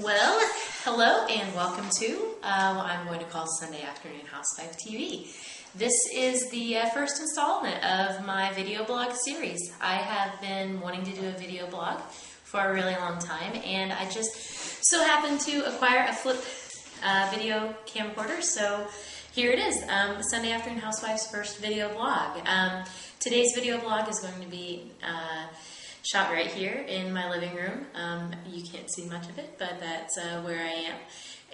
Well, hello and welcome to what I'm going to call Sunday Afternoon Housewife TV. This is the first installment of my video blog series. I have been wanting to do a video blog for a really long time, and I just so happened to acquire a flip video camcorder, so here it is, Sunday Afternoon Housewife's first video blog. Today's video blog is going to be shot right here in my living room. You can't see much of it, but that's where I am.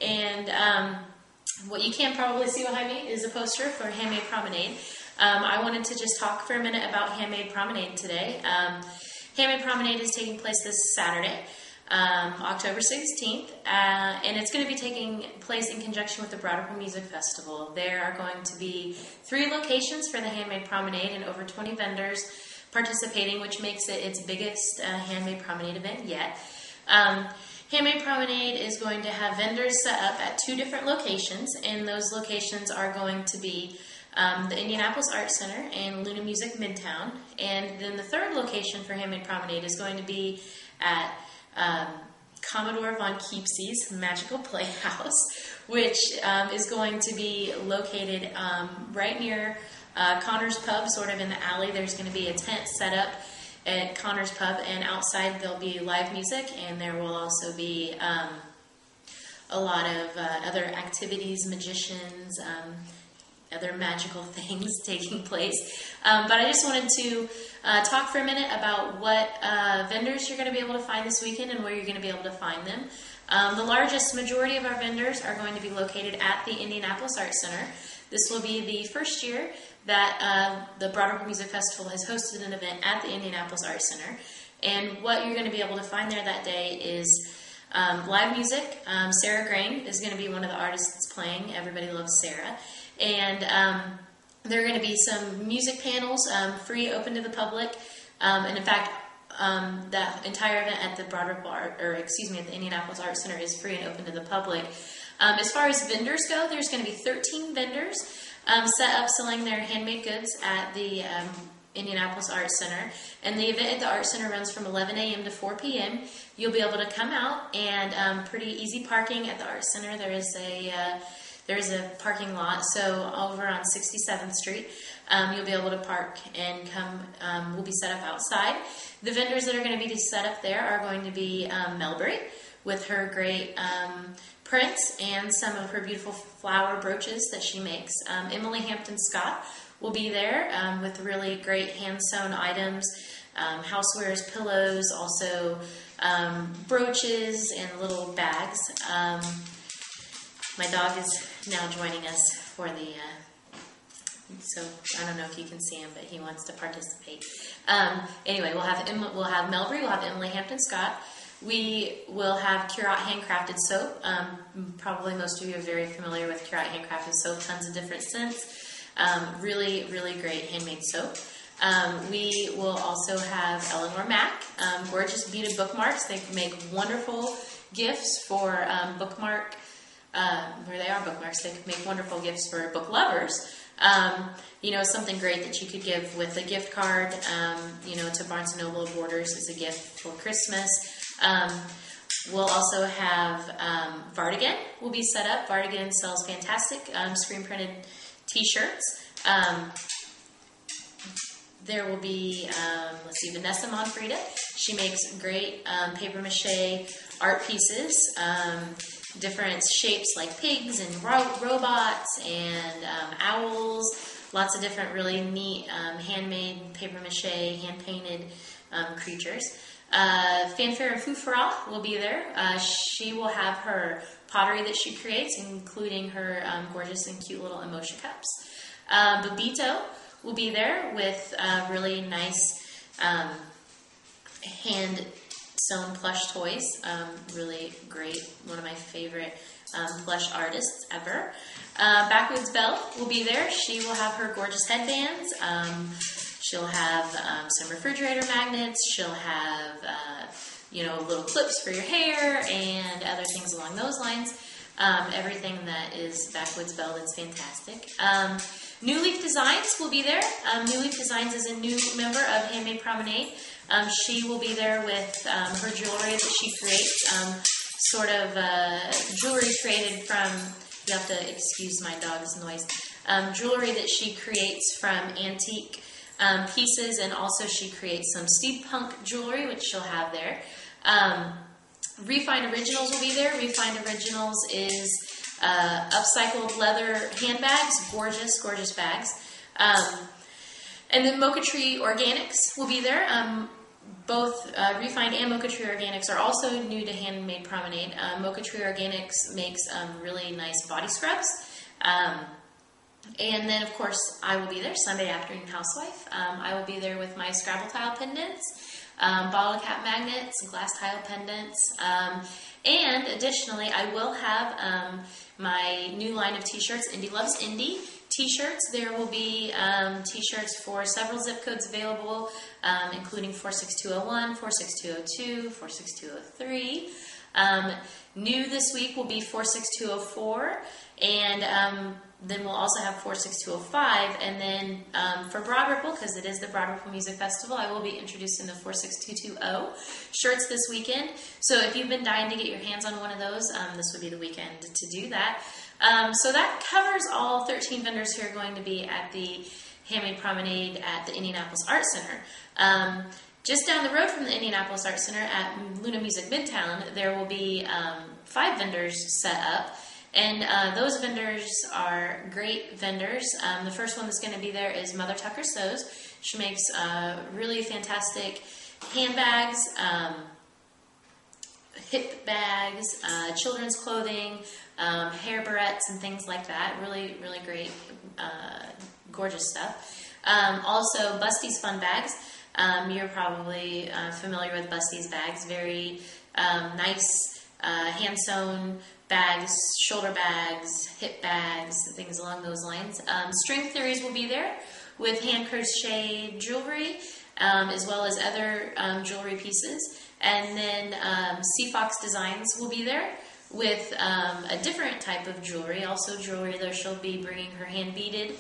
And what you can probably see behind me is a poster for Handmade Promenade. I wanted to just talk for a minute about Handmade Promenade today. Handmade Promenade is taking place this Saturday, October 16th, and it's going to be taking place in conjunction with the Broadway Music Festival. There are going to be 3 locations for the Handmade Promenade and over 20 vendors participating, which makes it its biggest Handmade Promenade event yet. Handmade Promenade is going to have vendors set up at 2 different locations, and those locations are going to be the Indianapolis Art Center and Luna Music Midtown. And then the 3rd location for Handmade Promenade is going to be at Commodore Von Keepsey's Magical Playhouse, which is going to be located right near Connor's Pub, sort of in the alley. There's going to be a tent set up at Connor's Pub, and outside there'll be live music, and there will also be a lot of other activities, magicians, other magical things taking place. But I just wanted to talk for a minute about what vendors you're going to be able to find this weekend and where you're going to be able to find them. The largest majority of our vendors are going to be located at the Indianapolis Art Center. This will be the first year that the Broadway Music Festival has hosted an event at the Indianapolis Art Center. And what you're going to be able to find there that day is live music. Sarah Grain is going to be one of the artists playing. Everybody loves Sarah. And there are going to be some music panels, free, open to the public. And in fact, that entire event at the at the Indianapolis Art Center is free and open to the public. As far as vendors go, there's going to be 13 vendors set up selling their handmade goods at the Indianapolis Art Center. And the event at the Art Center runs from 11 a.m. to 4 p.m. You'll be able to come out, and pretty easy parking at the Art Center. There is a parking lot, so over on 67th Street, you'll be able to park and come. We'll be set up outside. The vendors that are going to be set up there are going to be Melbury with her great prints and some of her beautiful flower brooches that she makes. Emily Hampton Scott will be there with really great hand-sewn items, housewares, pillows, also brooches and little bags. My dog is now joining us for the, so I don't know if you can see him, but he wants to participate. Anyway, we'll have Melbury, we'll have Emily Hampton Scott. We will have Curate handcrafted soap. Probably most of you are very familiar with Curate handcrafted soap. Tons of different scents. Really, really great handmade soap. We will also have Eleanor Mack, gorgeous beaded bookmarks. They make wonderful gifts for bookmark. Where they are bookmarks, they could make wonderful gifts for book lovers. You know, something great that you could give with a gift card, you know, to Barnes & Noble of Borders as a gift for Christmas. We'll also have Vardigan will be set up. Vardigan sells fantastic screen printed t-shirts. There will be, Vanessa Monfrida. She makes great paper mache art pieces. Different shapes like pigs and robots and owls. Lots of different really neat handmade paper mache, hand-painted creatures. Fanfare and Foufara will be there. She will have her pottery that she creates, including her gorgeous and cute little emotion cups. Babito will be there with really nice hand-sewn plush toys. Really great. One of my favorite plush artists ever. Backwoods Belle will be there. She will have her gorgeous headbands. She'll have some refrigerator magnets. She'll have, you know, little clips for your hair and other things along those lines. Everything that is Backwoods Belle that's fantastic. New Leaf Designs will be there. New Leaf Designs is a new member of Handmade Promenade. She will be there with her jewelry that she creates. sort of jewelry created from, you have to excuse my dog's noise, jewelry that she creates from antique pieces, and also she creates some steampunk jewelry, which she'll have there. Refined Originals will be there. Refined Originals is upcycled leather handbags, gorgeous, gorgeous bags. And then Mocha Tree Organics will be there. Both Refined and Mocha Tree Organics are also new to Handmade Promenade. Mocha Tree Organics makes really nice body scrubs. And then, of course, I will be there, Sunday Afternoon Housewife. I will be there with my Scrabble tile pendants, bottle cap magnets, glass tile pendants. And additionally, I will have my new line of t-shirts, Indie Loves Indie t-shirts. There will be t-shirts for several zip codes available, including 46201, 46202, 46203. New this week will be 46204, and then we'll also have 46205, and then for Broad Ripple, because it is the Broad Ripple Music Festival, I will be introducing the 46220 shirts this weekend. So if you've been dying to get your hands on one of those, this would be the weekend to do that. So that covers all 13 vendors who are going to be at the Handmade Promenade at the Indianapolis Art Center. Just down the road from the Indianapolis Art Center at Luna Music Midtown, there will be 5 vendors set up. And those vendors are great vendors. The first one that's going to be there is Mother Tucker Sews. She makes really fantastic handbags, hip bags, children's clothing, hair barrettes, and things like that. Really, really great, gorgeous stuff. Also, Busty's Fun Bags. You're probably familiar with Busty's bags. Very nice, hand-sewn bags, shoulder bags, hip bags, things along those lines. String Theories will be there with hand-crocheted jewelry, as well as other jewelry pieces. And then Sea Fox Designs will be there with a different type of jewelry, also jewelry there she'll be bringing her hand-beaded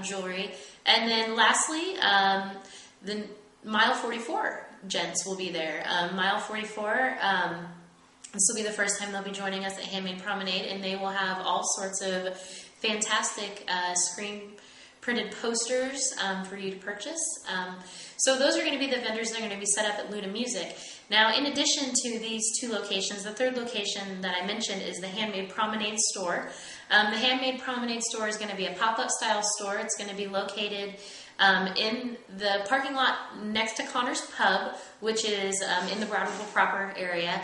jewelry. And then lastly, the Mile 44 gents will be there. Mile 44, this will be the first time they'll be joining us at Handmade Promenade, and they will have all sorts of fantastic screen printed posters for you to purchase. So those are going to be the vendors that are going to be set up at Luna Music. Now, in addition to these 2 locations, the third location that I mentioned is the Handmade Promenade store. The Handmade Promenade store is going to be a pop-up style store. It's going to be located in the parking lot next to Connor's Pub, which is in the Broad Ripple proper area.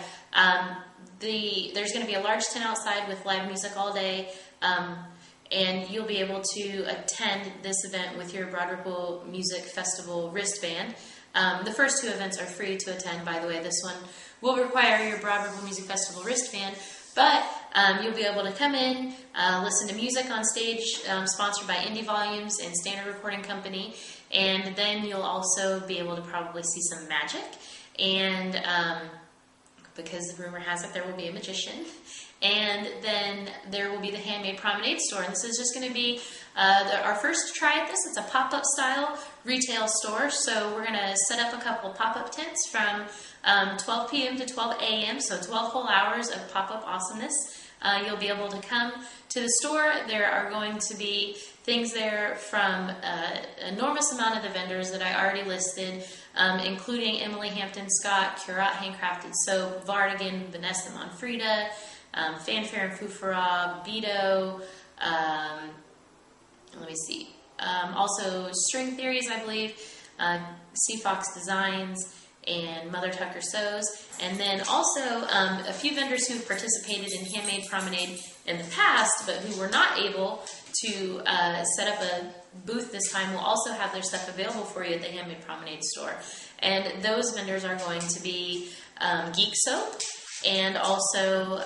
There's going to be a large tent outside with live music all day, and you'll be able to attend this event with your Broad Ripple Music Festival wristband. The first 2 events are free to attend, by the way. This one will require your Broad Ripple Music Festival wristband, but you'll be able to come in, listen to music on stage, sponsored by Indie Volumes and Standard Recording Company, and then you'll also be able to probably see some magic, and because rumor has it there will be a magician. And then there will be the Handmade Promenade store, and this is just going to be our first try at this. It's a pop-up style retail store, so we're going to set up a couple pop-up tents from 12 p.m. to 12 a.m., so 12 whole hours of pop-up awesomeness. You'll be able to come to the store. There are going to be things there from an enormous amount of the vendors that I already listed, including Emily Hampton Scott, Curat Handcrafted Soap, Vardigan, Vanessa Monfrida, Fanfare and Fufara, Beto, let me see, also String Theories, I believe, Sea Fox Designs, and Mother Tucker Sews, and then also a few vendors who participated in Handmade Promenade in the past, but who were not able to set up a booth this time, will also have their stuff available for you at the Handmade Promenade store. And those vendors are going to be Geek Soap, and also,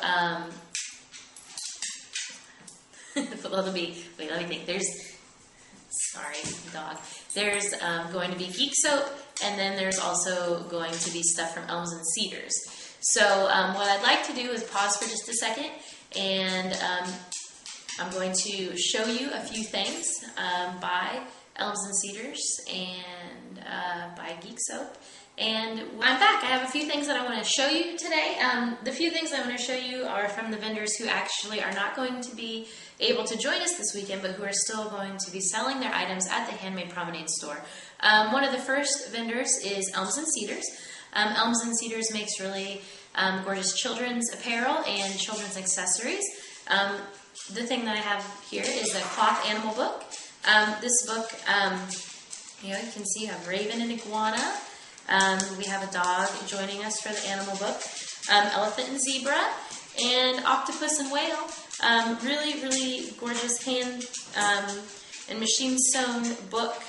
let me think, sorry, dog. There's going to be Geek Soap, and then there's also going to be stuff from Elms and Cedars. So what I'd like to do is pause for just a second, and I'm going to show you a few things by Elms and Cedars and by Geek Soap. And I'm back. I have a few things that I want to show you today. The few things I want to show you are from the vendors who actually are not going to be able to join us this weekend, but who are still going to be selling their items at the Handmade Promenade store. One of the first vendors is Elms and Cedars. Elms and Cedars makes really gorgeous children's apparel and children's accessories. The thing that I have here is a cloth animal book. This book, you can see you have raven and iguana. We have a dog joining us for the animal book. Elephant and zebra, and octopus and whale. Really, really gorgeous hand and machine sewn book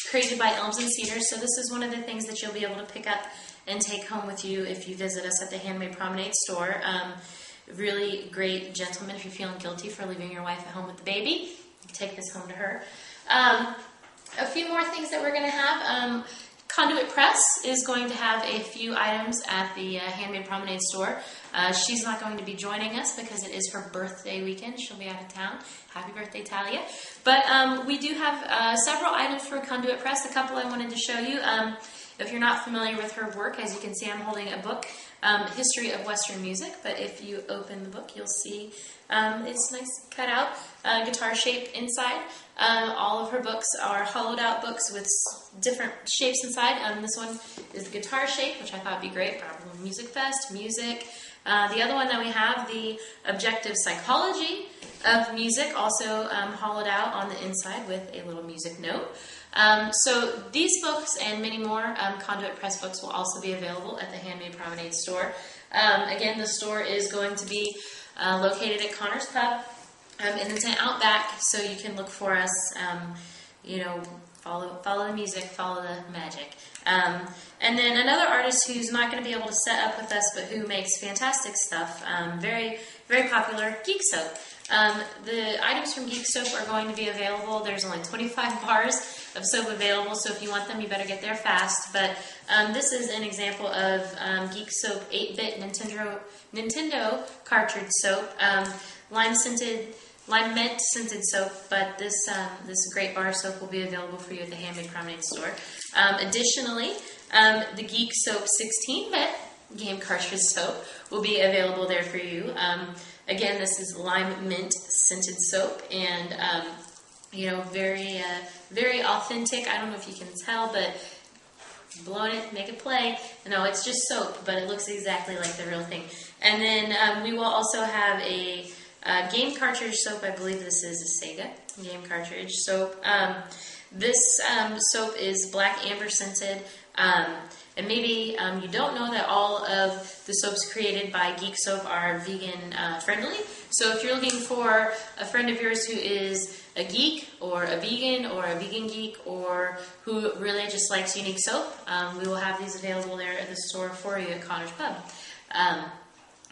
created by Elms and Cedars. So this is one of the things that you'll be able to pick up and take home with you if you visit us at the Handmade Promenade store. Really great gentleman. If you're feeling guilty for leaving your wife at home with the baby, you can take this home to her. A few more things that we're going to have. Conduit Press is going to have a few items at the Handmade Promenade store. She's not going to be joining us because it is her birthday weekend. She'll be out of town. Happy birthday, Talia. But we do have several items for Conduit Press. A couple I wanted to show you. If you're not familiar with her work, as you can see, I'm holding a book, History of Western Music. But if you open the book, you'll see it's nice cut out, guitar shape inside. All of her books are hollowed out books with different shapes inside. This one is the guitar shape, which I thought would be great for our Music Fest, music. The other one that we have, the Objective Psychology of Music, also hollowed out on the inside with a little music note. So these books and many more Conduit Press books will also be available at the Handmade Promenade store. Again, the store is going to be located at Connor's Pub in the tent out back, so you can look for us, follow the music, follow the magic. And then another artist who's not going to be able to set up with us, but who makes fantastic stuff, very, very popular, Geek Soap. The items from Geek Soap are going to be available. There's only 25 bars of soap available, so if you want them, you better get there fast. But this is an example of Geek Soap 8-bit Nintendo cartridge soap, lime mint scented soap. But this great bar soap will be available for you at the Handmade Promenade store. Additionally, the Geek Soap 16-bit game cartridge soap will be available there for you. Again, this is lime mint scented soap, and very, very authentic. I don't know if you can tell, but blowing it, make it play. No, it's just soap, but it looks exactly like the real thing. And then we will also have a game cartridge soap. I believe this is a Sega game cartridge soap. This soap is black amber scented. And maybe you don't know that all of the soaps created by Geek Soap are vegan friendly. So if you're looking for a friend of yours who is a geek or a vegan geek, or who really just likes unique soap, we will have these available there at the store for you at Connor's Pub.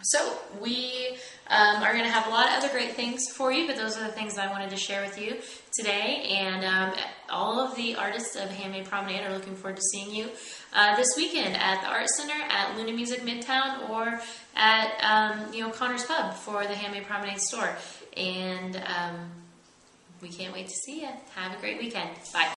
So we are going to have a lot of other great things for you, but those are the things that I wanted to share with you today. And all of the artists of Handmade Promenade are looking forward to seeing you this weekend at the Art Center, at Luna Music Midtown, or at Connor's Pub for the Handmade Promenade store. And we can't wait to see you. Have a great weekend. Bye.